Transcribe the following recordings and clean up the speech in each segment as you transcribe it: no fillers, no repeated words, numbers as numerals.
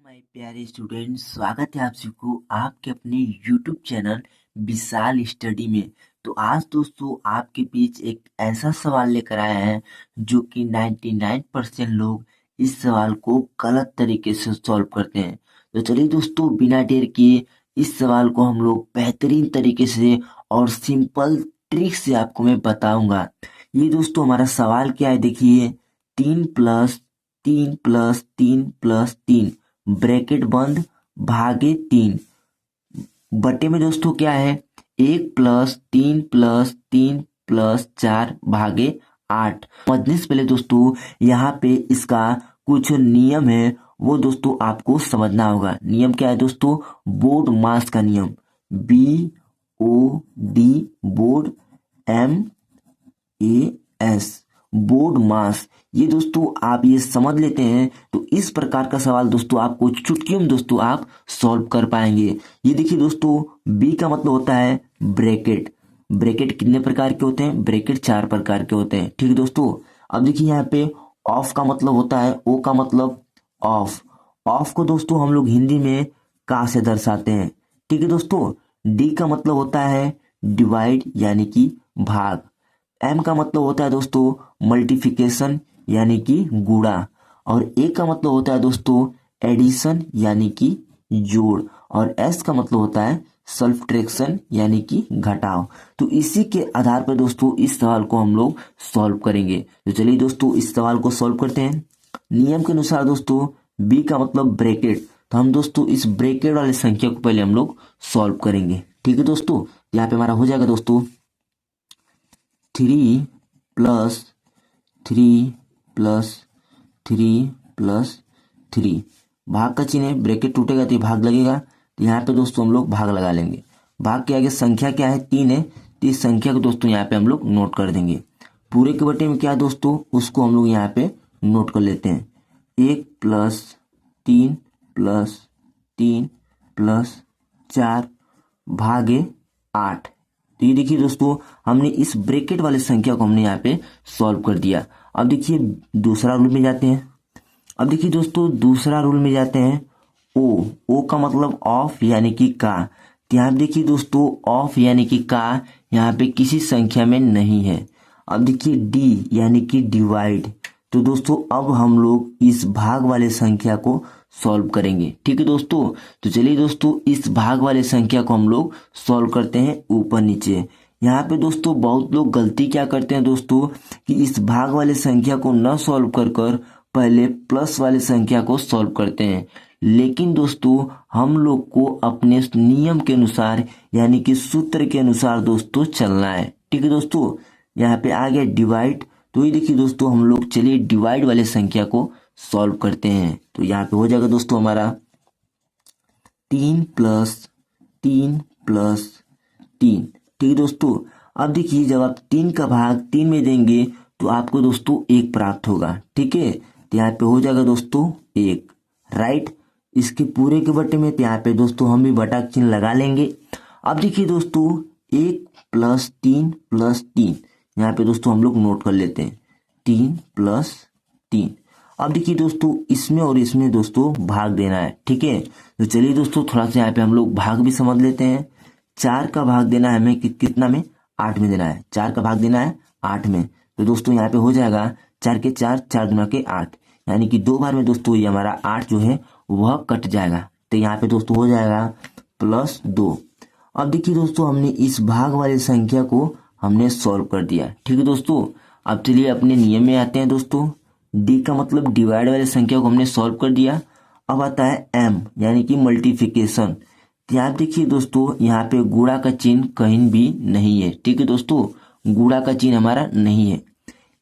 My प्यारे student, स्वागत है आप सबको आपके अपने यूट्यूब चैनल विशाल स्टडी में। तो आज दोस्तों आपके बीच एक ऐसा सवाल लेकर आए हैं जो कि 99% लोग इस सवाल को गलत तरीके से सॉल्व करते हैं। तो चलिए दोस्तों, बिना देर किए इस सवाल को हम लोग बेहतरीन तरीके से और सिंपल ट्रिक से आपको मैं बताऊंगा। ये दोस्तों हमारा सवाल क्या है, देखिए। 3+3+3+3 ब्रैकेट बंद भागे 3 बटे में दोस्तों क्या है, 1+3+3+4 भागे 8। समझने से पहले दोस्तों यहाँ पे इसका कुछ नियम है, वो दोस्तों आपको समझना होगा। नियम क्या है दोस्तों? बोर्ड मास का नियम, BOD बोर्ड MAS बोर्ड मास। ये दोस्तों आप ये समझ लेते हैं तो इस प्रकार का सवाल दोस्तों आपको चुटकियों में दोस्तों आप सॉल्व कर पाएंगे। ये देखिए दोस्तों, बी का मतलब होता है ब्रैकेट। ब्रैकेट कितने प्रकार के होते हैं? ब्रैकेट 4 प्रकार के होते हैं, ठीक है दोस्तों। अब देखिए यहाँ पे ऑफ का मतलब होता है, ओ का मतलब ऑफ। ऑफ को दोस्तों हम लोग हिंदी में का से दर्शाते हैं, ठीक है दोस्तों। डी का मतलब होता है डिवाइड यानी कि भाग। एम का मतलब होता है दोस्तों मल्टीप्लिकेशन यानी कि गुणा। और ए का मतलब होता है दोस्तों एडिशन यानी कि जोड़। और एस का मतलब होता है सब्ट्रैक्शन यानी कि घटाव। तो इसी के आधार पर दोस्तों इस सवाल को हम लोग सॉल्व करेंगे। तो चलिए दोस्तों इस सवाल को सॉल्व करते हैं। नियम के अनुसार दोस्तों बी का मतलब ब्रैकेट, तो हम दोस्तों इस ब्रैकेट वाली संख्या को पहले हम लोग सॉल्व करेंगे, ठीक है दोस्तों। यहाँ पे हमारा हो जाएगा दोस्तों 3+3+3+3 भाग का चिन्ह है, ब्रैकेट टूटेगा तो ये भाग लगेगा। तो यहाँ पे दोस्तों हम लोग भाग लगा लेंगे। भाग के आगे संख्या क्या है? 3 है, तो इस संख्या को दोस्तों यहाँ पे हम लोग नोट कर देंगे। पूरे के बटे में क्या है दोस्तों, उसको हम लोग यहाँ पे नोट कर लेते हैं। 1+3+3+4 भागे 8। तो ये देखिए दोस्तों हमने इस ब्रैकेट वाले संख्या को हमने यहाँ पे सॉल्व कर दिया। अब देखिए दूसरा रूल में जाते हैं। अब देखिए दोस्तों दूसरा रूल में जाते हैं। ओ का मतलब ऑफ यानी कि का। तो यहाँ पे देखिए दोस्तों ऑफ यानी कि का यहाँ पे किसी संख्या में नहीं है। अब देखिए डी यानी कि डिवाइड। तो दोस्तों अब हम लोग इस भाग वाले संख्या को सॉल्व करेंगे, ठीक है दोस्तों। तो चलिए दोस्तों इस भाग वाले संख्या को हम लोग सॉल्व करते हैं ऊपर नीचे। यहाँ पे दोस्तों बहुत लोग गलती क्या करते हैं दोस्तों कि इस भाग वाले संख्या को न सॉल्व कर कर पहले प्लस वाले संख्या को सॉल्व करते हैं। लेकिन दोस्तों हम लोग को अपने नियम के अनुसार यानी कि सूत्र के अनुसार दोस्तों चलना है, ठीक है दोस्तों। यहाँ पे आ गया डिवाइड। तो ये देखिए दोस्तों हम लोग चलिए डिवाइड वाले संख्या को सॉल्व करते हैं। तो यहाँ पे हो जाएगा दोस्तों हमारा 3+3+3, ठीक है दोस्तों। अब देखिए जब आप 3 का भाग 3 में देंगे तो आपको दोस्तों 1 प्राप्त होगा, ठीक है। तो यहाँ पे हो जाएगा दोस्तों 1, राइट। इसके पूरे के बटे में तो यहाँ पे दोस्तों हम भी बटा चिन्ह लगा लेंगे। अब देखिए दोस्तों 1+3+3 यहाँ पे दोस्तों हम लोग नोट कर लेते हैं 3+3। अब देखिए दोस्तों इसमें और इसमें दोस्तों भाग देना है, ठीक है। तो चलिए दोस्तों थोड़ा सा यहाँ पे हम लोग भाग भी समझ लेते हैं। 4 का भाग देना है हमें कितना में? 8 में देना है। 4 का भाग देना है 8 में। तो दोस्तों यहाँ पे हो जाएगा 4 के 4, 4 दूना के 8, यानी कि 2 बार में दोस्तों ये हमारा 8 जो है वह कट जाएगा। तो यहाँ पे दोस्तों हो जाएगा +2। अब देखिए दोस्तों हमने इस भाग वाली संख्या को हमने सॉल्व कर दिया, ठीक है दोस्तों। अब चलिए अपने नियम में आते हैं दोस्तों। डी का मतलब डिवाइड वाली संख्या को हमने सॉल्व कर दिया। अब आता है एम यानी कि मल्टीप्लिकेशन। तो यहाँ देखिए दोस्तों यहाँ पे गुणा का चिन्ह कहीं भी नहीं है, ठीक है दोस्तों। गुणा का चिन्ह हमारा नहीं है।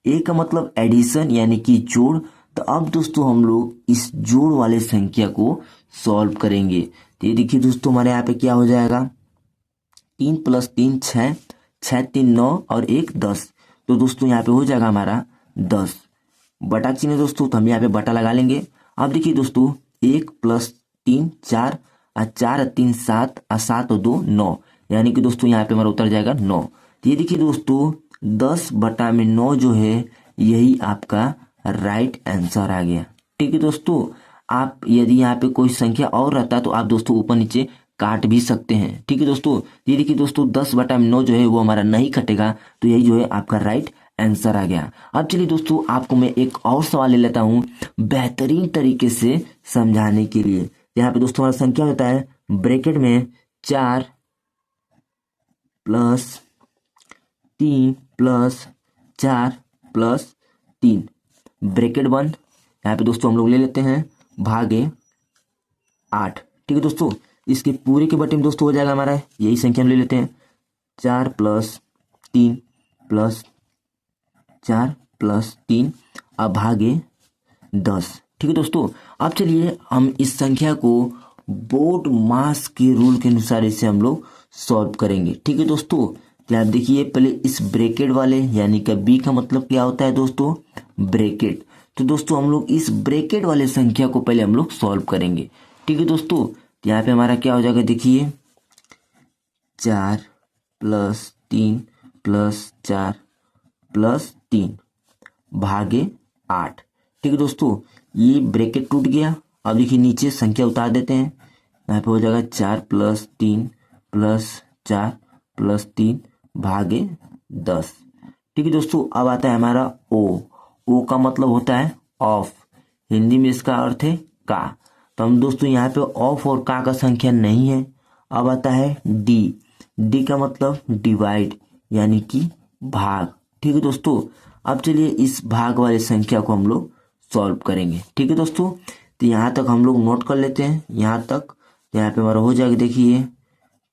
ए का मतलब एडिशन यानी कि जोड़। तो अब दोस्तों हम लोग इस जोड़ वाले संख्या को सॉल्व करेंगे। तो ये देखिए दोस्तों हमारे यहाँ पे क्या हो जाएगा, 3+3 6, 6 3 9 और 1 10। तो दोस्तों यहाँ पे हो जाएगा हमारा 10। बटा चिन्ह दोस्तों तो हम यहाँ पे बटा लगा लेंगे। अब देखिए दोस्तों 1+3 4 और 4 और 3 7 और 7 और 2 9, यानी कि दोस्तों यहाँ पे हमारा उतर जाएगा 9। तो ये देखिए दोस्तों 10/9 जो है यही आपका राइट आंसर आ गया, ठीक है दोस्तों। आप यदि यहाँ पे कोई संख्या और रहता तो आप दोस्तों ऊपर नीचे काट भी सकते हैं। ठीक है दोस्तों, ये देखिए दोस्तों 10/9 जो है वो हमारा नहीं कटेगा, तो यही जो है आपका राइट आंसर आ गया। अब चलिए दोस्तों आपको मैं एक और सवाल ले लेता हूँ बेहतरीन तरीके से समझाने के लिए। यहाँ पे दोस्तों हमारा संख्या होता है ब्रैकेट में 4 + 3 + 4 + 3 ब्रैकेट बंद। यहाँ पे दोस्तों हम लोग ले लेते हैं भागे 8। ठीक है दोस्तों, इसके पूरे के बटे में दोस्तों हो जाएगा हमारा यही संख्या हम ले लेते हैं 4 + 3 + 4 + 3 अब भागे 10। ठीक है दोस्तों, अब चलिए हम इस संख्या को बोर्ड मास के रूल के अनुसार इसे हम लोग सॉल्व करेंगे। ठीक है दोस्तों, क्या आप देखिए पहले इस ब्रैकेट वाले यानी कि बी का मतलब क्या होता है दोस्तों, ब्रैकेट। तो दोस्तों हम लोग इस ब्रैकेट वाले संख्या को पहले हम लोग सॉल्व करेंगे। ठीक है दोस्तों, यहाँ पे हमारा क्या हो जाएगा देखिए 4 + 3 + 4 + 3 भागे 8। ठीक है दोस्तों, ये ब्रैकेट टूट गया। अब देखिए नीचे संख्या उतार देते हैं, यहाँ पे हो जाएगा 4 + 3 + 4 + 3 भागे 10। ठीक है दोस्तों, अब आता है हमारा ओ का मतलब होता है ऑफ, हिंदी में इसका अर्थ है का। तो हम दोस्तों यहाँ पे ऑफ और का संख्या नहीं है। अब आता है डी का मतलब डिवाइड यानी कि भाग। ठीक है दोस्तों, अब चलिए इस भाग वाली संख्या को हम लोग सॉल्व करेंगे। ठीक है दोस्तों, तो यहाँ तक हम लोग नोट कर लेते हैं। यहाँ तक यहाँ पे हमारा हो जाएगा देखिए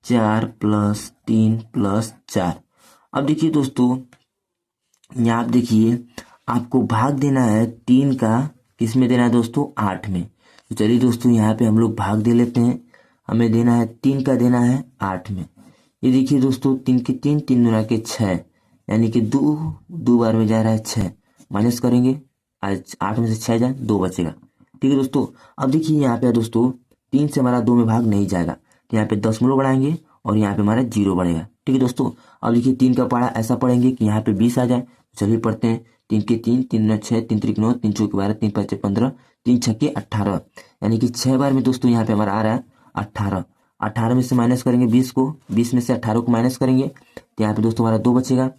4 + 3 + 4। अब देखिए दोस्तों यहाँ आप देखिए आपको भाग देना है 3 का, किस में देना है दोस्तों 8 में। तो चलिए दोस्तों यहाँ पे हम लोग भाग दे लेते हैं। हमें देना है 3 का देना है 8 में। ये देखिए दोस्तों 3 के 3 3 दूना के 6 यानी कि 2 बार में जा रहा है 6, माइनस करेंगे आज 8 में से 6 जाए 2 बचेगा। ठीक है दोस्तों, अब देखिए यहाँ पे दोस्तों 3 से हमारा 2 में भाग नहीं जाएगा, तो यहाँ पे दशमलव बढ़ाएंगे और यहाँ पे हमारा 0 बढ़ेगा। ठीक है दोस्तों, अब देखिए 3 का पढ़ा ऐसा पढ़ेंगे कि यहाँ पे 20 आ जाए। चलिए पढ़ते हैं 3 के 3 3 दूना 6 3 त्रिक 9 3 चौके 12 3 5 15 3 छक्के 18 यानी कि 6 बार में दोस्तों यहाँ पे हमारा आ रहा है 18। 18 में से माइनस करेंगे 20 को, 20 में से 18 को माइनस करेंगे तो यहाँ पे दोस्तों हमारा 2 बचेगा।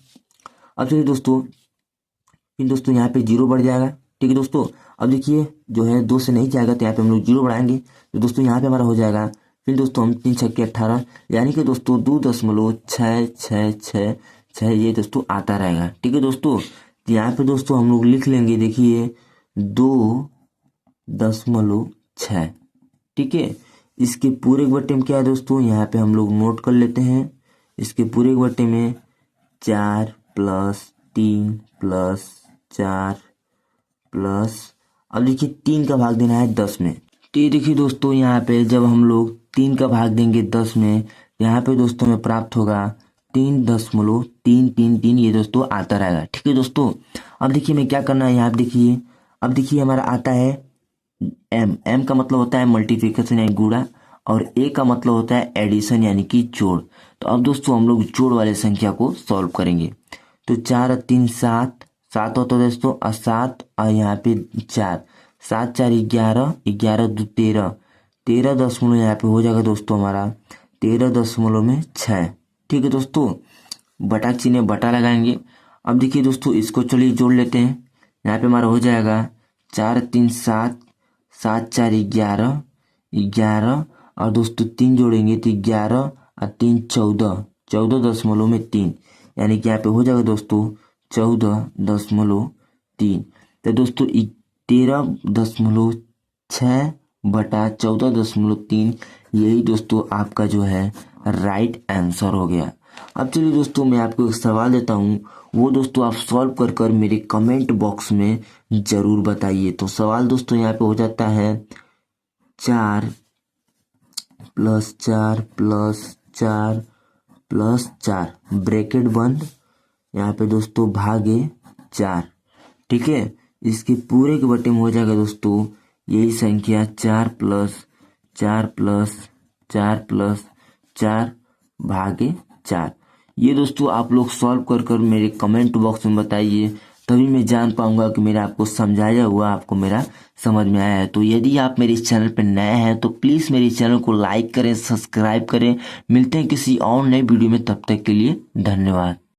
अब चलिए दोस्तों फिर दोस्तों यहाँ पे 0 बढ़ जाएगा। ठीक है दोस्तों, अब देखिए जो है 2 से नहीं जाएगा तो यहाँ पे हम लोग 0 बढ़ाएंगे, तो दोस्तों यहाँ पे हमारा हो जाएगा फिर दोस्तों हम 3 छक्के 18 यानी कि दोस्तों 2.66666 ये दोस्तों आता रहेगा। ठीक है दोस्तों, तो यहाँ पे दोस्तों हम लोग लिख लेंगे देखिए 2.6। ठीक है, इसके पूरे के बट्टे में क्या है दोस्तों, यहाँ पे हम लोग नोट कर लेते हैं। इसके पूरे के बट्टे में 4 + 3 + 4 + अब देखिए 3 का भाग देना है 10 में। तो ये देखिए दोस्तों यहाँ पे जब हम लोग 3 का भाग देंगे 10 में, यहाँ पे दोस्तों हमें प्राप्त होगा 3.333 ये दोस्तों आता रहेगा। ठीक है दोस्तों, अब देखिए मैं क्या करना है यहाँ पे देखिए, अब देखिए हमारा आता है एम का मतलब होता है मल्टीप्लिकेशन यानी गुणा, और ए का मतलब होता है एडिशन यानी कि जोड़। तो अब दोस्तों हम लोग जोड़ वाले संख्या को सॉल्व करेंगे। तो 4 और 3 7 7 होता है दोस्तों, और 7 और यहाँ पे 4 7 4 11 11 2 13 13 दशमलव यहाँ पे हो जाएगा दोस्तों हमारा 13.6। ठीक है दोस्तों, बटा के चिन्ह बटा लगाएंगे। अब देखिए दोस्तों इसको चलिए जोड़ लेते हैं। यहाँ पे हमारा हो जाएगा 4 3 7 7 4 11 11 और दोस्तों 3 जोड़ेंगे तो 11 और 3 14 14.3 यानी कि यहाँ पे हो जाएगा दोस्तों 14.3। तो दोस्तों 13.6 बटा 14.3 यही दोस्तों आपका जो है राइट आंसर हो गया। अब चलिए दोस्तों मैं आपको एक सवाल देता हूँ, वो दोस्तों आप सॉल्व कर कर मेरे कमेंट बॉक्स में जरूर बताइए। तो सवाल दोस्तों यहाँ पे हो जाता है 4 + 4 + 4 + 4 ब्रैकेट बंद, यहाँ पे दोस्तों भागे 4। ठीक है, इसके पूरे के बटे में हो जाएगा दोस्तों यही संख्या 4 + 4 + 4 + 4 भागे 4। ये दोस्तों आप लोग सॉल्व कर कर मेरे कमेंट बॉक्स में बताइए, तभी मैं जान पाऊंगा कि मेरा आपको समझाया हुआ आपको मेरा समझ में आया है। तो यदि आप मेरे इस चैनल पर नए हैं तो प्लीज़ मेरे इस चैनल को लाइक करें, सब्सक्राइब करें। मिलते हैं किसी और नए वीडियो में, तब तक के लिए धन्यवाद।